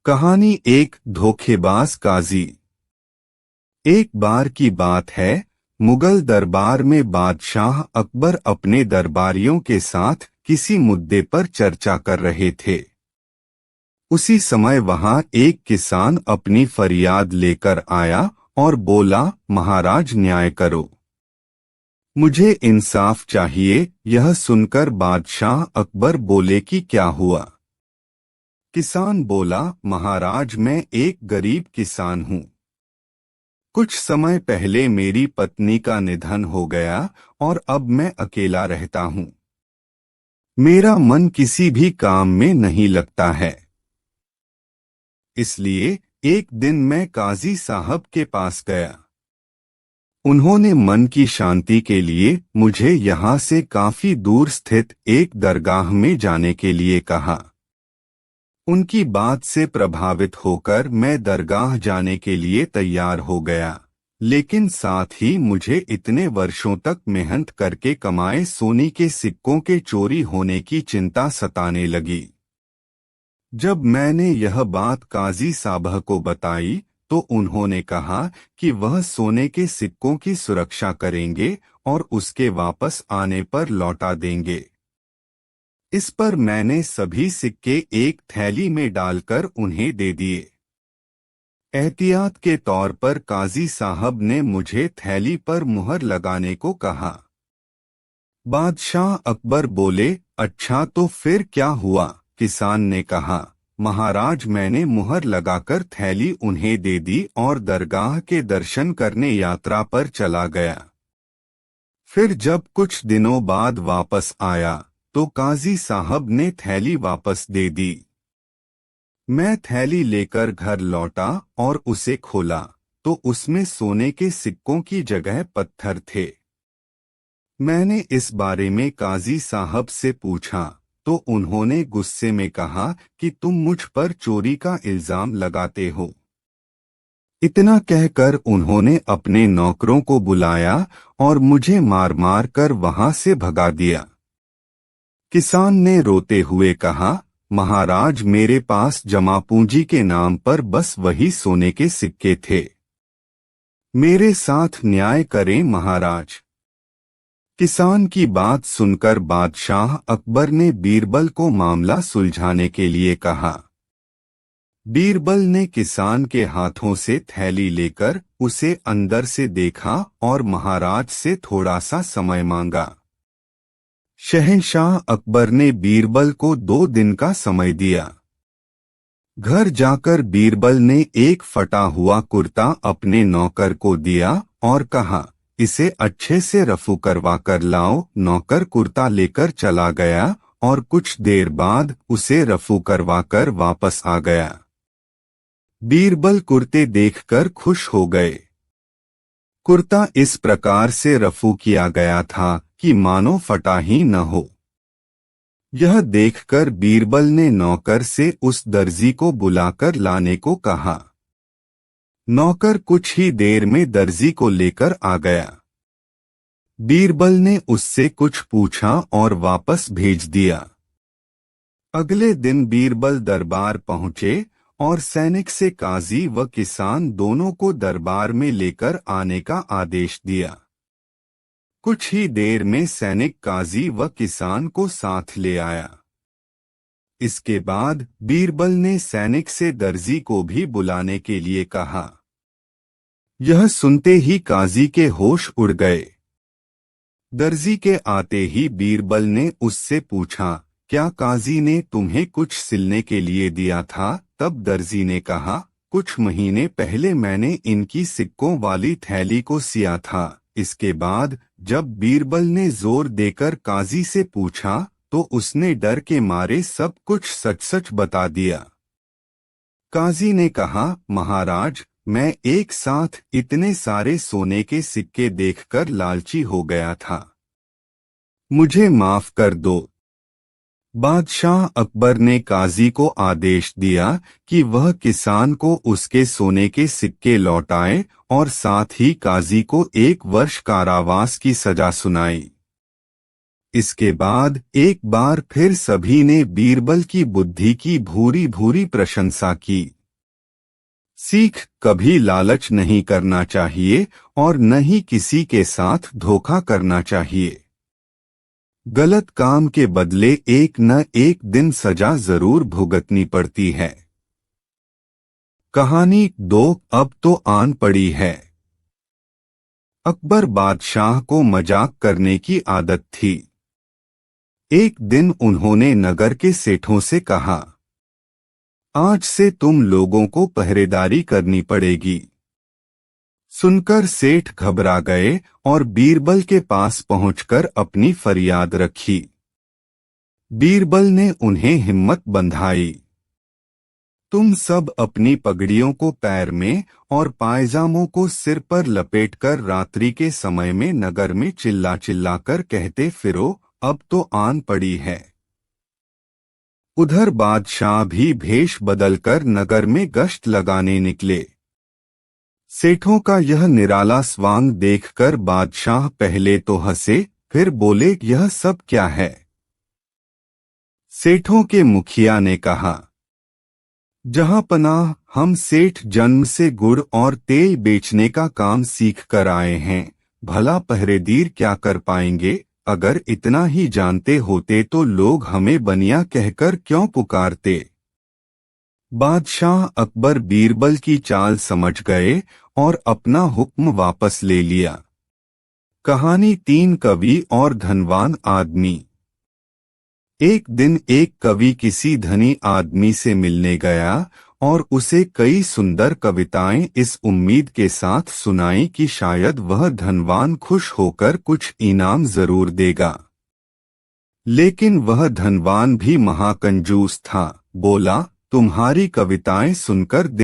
कहानी एक धोखेबाज काजी। एक बार की बात है, मुगल दरबार में बादशाह अकबर अपने दरबारियों के साथ किसी मुद्दे पर चर्चा कर रहे थे। उसी समय वहां एक किसान अपनी फरियाद लेकर आया और बोला, महाराज न्याय करो, मुझे इंसाफ चाहिए। यह सुनकर बादशाह अकबर बोले कि क्या हुआ। किसान बोला, महाराज मैं एक गरीब किसान हूँ। कुछ समय पहले मेरी पत्नी का निधन हो गया और अब मैं अकेला रहता हूँ। मेरा मन किसी भी काम में नहीं लगता है। इसलिए एक दिन मैं काजी साहब के पास गया। उन्होंने मन की शांति के लिए मुझे यहाँ से काफी दूर स्थित एक दरगाह में जाने के लिए कहा। उनकी बात से प्रभावित होकर मैं दरगाह जाने के लिए तैयार हो गया, लेकिन साथ ही मुझे इतने वर्षों तक मेहनत करके कमाए सोने के सिक्कों के चोरी होने की चिंता सताने लगी। जब मैंने यह बात काजी साहब को बताई तो उन्होंने कहा कि वह सोने के सिक्कों की सुरक्षा करेंगे और उसके वापस आने पर लौटा देंगे। इस पर मैंने सभी सिक्के एक थैली में डालकर उन्हें दे दिए। एहतियात के तौर पर काजी साहब ने मुझे थैली पर मुहर लगाने को कहा। बादशाह अकबर बोले, अच्छा तो फिर क्या हुआ? किसान ने कहा, महाराज मैंने मुहर लगाकर थैली उन्हें दे दी और दरगाह के दर्शन करने यात्रा पर चला गया। फिर जब कुछ दिनों बाद वापस आया तो काजी साहब ने थैली वापस दे दी। मैं थैली लेकर घर लौटा और उसे खोला तो उसमें सोने के सिक्कों की जगह पत्थर थे। मैंने इस बारे में काजी साहब से पूछा तो उन्होंने गुस्से में कहा कि तुम मुझ पर चोरी का इल्जाम लगाते हो। इतना कहकर उन्होंने अपने नौकरों को बुलाया और मुझे मार मार कर वहां से भगा दिया। किसान ने रोते हुए कहा, महाराज मेरे पास जमा पूंजी के नाम पर बस वही सोने के सिक्के थे। मेरे साथ न्याय करें महाराज। किसान की बात सुनकर बादशाह अकबर ने बीरबल को मामला सुलझाने के लिए कहा। बीरबल ने किसान के हाथों से थैली लेकर उसे अंदर से देखा और महाराज से थोड़ा सा समय मांगा। शहंशाह अकबर ने बीरबल को 2 दिन का समय दिया। घर जाकर बीरबल ने एक फटा हुआ कुर्ता अपने नौकर को दिया और कहा, इसे अच्छे से रफू करवा कर लाओ। नौकर कुर्ता लेकर चला गया और कुछ देर बाद उसे रफू करवा कर वापस आ गया। बीरबल कुर्ते देखकर खुश हो गए। कुर्ता इस प्रकार से रफू किया गया था कि मानो फटा ही न हो। यह देखकर बीरबल ने नौकर से उस दर्जी को बुलाकर लाने को कहा। नौकर कुछ ही देर में दर्जी को लेकर आ गया। बीरबल ने उससे कुछ पूछा और वापस भेज दिया। अगले दिन बीरबल दरबार पहुंचे और सैनिक से काजी व किसान दोनों को दरबार में लेकर आने का आदेश दिया। कुछ ही देर में सैनिक काजी व किसान को साथ ले आया। इसके बाद बीरबल ने सैनिक से दर्जी को भी बुलाने के लिए कहा। यह सुनते ही काजी के होश उड़ गए। दर्जी के आते ही बीरबल ने उससे पूछा, क्या काजी ने तुम्हें कुछ सिलने के लिए दिया था? तब दर्जी ने कहा, कुछ महीने पहले मैंने इनकी सिक्कों वाली थैली को सिया था। इसके बाद जब बीरबल ने जोर देकर काजी से पूछा तो उसने डर के मारे सब कुछ सच सच बता दिया। काजी ने कहा, महाराज मैं एक साथ इतने सारे सोने के सिक्के देखकर लालची हो गया था, मुझे माफ कर दो। बादशाह अकबर ने काजी को आदेश दिया कि वह किसान को उसके सोने के सिक्के लौटाए और साथ ही काजी को 1 वर्ष कारावास की सजा सुनाई। इसके बाद एक बार फिर सभी ने बीरबल की बुद्धि की भूरी भूरी प्रशंसा की। सीख कभी लालच नहीं करना चाहिए और न ही किसी के साथ धोखा करना चाहिए। गलत काम के बदले एक न एक दिन सजा जरूर भुगतनी पड़ती है। कहानी 2 अब तो आन पड़ी है। अकबर बादशाह को मजाक करने की आदत थी। एक दिन उन्होंने नगर के सेठों से कहा, आज से तुम लोगों को पहरेदारी करनी पड़ेगी। सुनकर सेठ घबरा गए और बीरबल के पास पहुंचकर अपनी फरियाद रखी। बीरबल ने उन्हें हिम्मत बंधाई। तुम सब अपनी पगड़ियों को पैर में और पायजामों को सिर पर लपेटकर रात्रि के समय में नगर में चिल्ला चिल्लाकर कहते फिरो, अब तो आन पड़ी है। उधर बादशाह भी भेष बदलकर नगर में गश्त लगाने निकले। सेठों का यह निराला स्वांग देखकर बादशाह पहले तो हंसे, फिर बोले, यह सब क्या है? सेठों के मुखिया ने कहा, जहां पनाह, हम सेठ जन्म से गुड़ और तेल बेचने का काम सीख कर आए हैं। भला पहरेदार क्या कर पाएंगे? अगर इतना ही जानते होते तो लोग हमें बनिया कहकर क्यों पुकारते? बादशाह अकबर बीरबल की चाल समझ गए और अपना हुक्म वापस ले लिया। कहानी 3 कवि और धनवान आदमी। एक दिन एक कवि किसी धनी आदमी से मिलने गया और उसे कई सुंदर कविताएं इस उम्मीद के साथ सुनाई कि शायद वह धनवान खुश होकर कुछ इनाम जरूर देगा। लेकिन वह धनवान भी महाकंजूस था। बोला, तुम्हारी कविताएं सुनकर